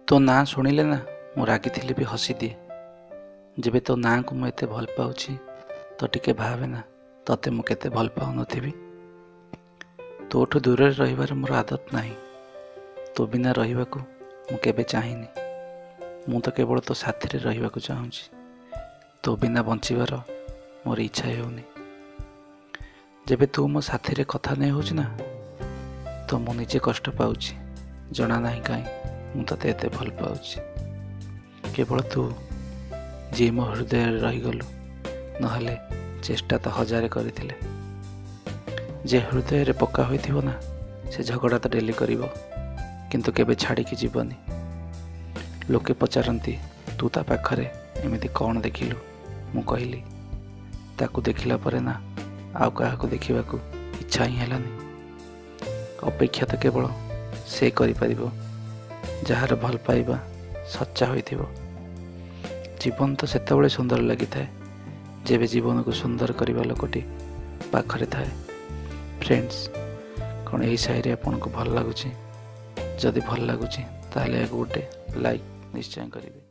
ତୋ ନାଁ ଶୁଣିଲେ ନା ମୁଁ ରାଗିଥିଲେ ବି ହସିଦିଏ। ଯେବେ ତୋ ନାଁକୁ ମୁଁ ଏତେ ଭଲ ପାଉଛି ତ ଟିକେ ଭାବେ ନା ତତେ ମୁଁ କେତେ ଭଲ ପାଉନଥିବି। ତୋଠୁ ଦୂରରେ ରହିବାର ମୋର ଆଦତ ନାହିଁ। ତୋ ବିନା ରହିବାକୁ ମୁଁ କେବେ ଚାହିଁନି। ମୁଁ ତ କେବଳ ତୋ ସାଥିରେ ରହିବାକୁ ଚାହୁଁଛି। ତୋ ବିନା ବଞ୍ଚିବାର ମୋର ଇଚ୍ଛା ହେଉନି। ଯେବେ ତୁ ମୋ ସାଥିରେ କଥା ନେଇ ହେଉଛି ନା ତ ମୁଁ ନିଜେ କଷ୍ଟ ପାଉଛି। ଜଣା ନାହିଁ କାହିଁ ମୁଁ ତତେ ଏତେ ଭଲ ପାଉଛି। କେବଳ ତୁ ଯିଏ ମୋ ହୃଦୟରେ ରହିଗଲୁ, ନହେଲେ ଚେଷ୍ଟା ତ ହଜାରେ କରିଥିଲେ। ଯେ ହୃଦୟରେ ପକ୍କା ହୋଇଥିବ ନା ସେ ଝଗଡ଼ା ତ ଡେଲି କରିବ, କିନ୍ତୁ କେବେ ଛାଡ଼ିକି ଯିବନି। ଲୋକେ ପଚାରନ୍ତି ତୁ ତା ପାଖରେ ଏମିତି କ'ଣ ଦେଖିଲୁ? ମୁଁ କହିଲି ତାକୁ ଦେଖିଲା ପରେ ନା ଆଉ କାହାକୁ ଦେଖିବାକୁ ଇଚ୍ଛା ହିଁ ହେଲାନି। ଅପେକ୍ଷା ତ କେବଳ ସେ କରିପାରିବ ଯାହାର ଭଲ ପାଇବା ସଚ୍ଚା ହୋଇଥିବ। ଜୀବନ ତ ସେତେବେଳେ ସୁନ୍ଦର ଲାଗିଥାଏ ଯେବେ ଜୀବନକୁ ସୁନ୍ଦର କରିବା ଲୋକଟି ପାଖରେ ଥାଏ। ଫ୍ରେଣ୍ଡସ୍, କ'ଣ ଏହି ସାଇରୀ ଆପଣଙ୍କୁ ଭଲ ଲାଗୁଛି? ଯଦି ଭଲ ଲାଗୁଛି ତାହେଲେ ଏହାକୁ ଗୋଟେ ଲାଇକ୍ ନିଶ୍ଚୟ କରିବେ।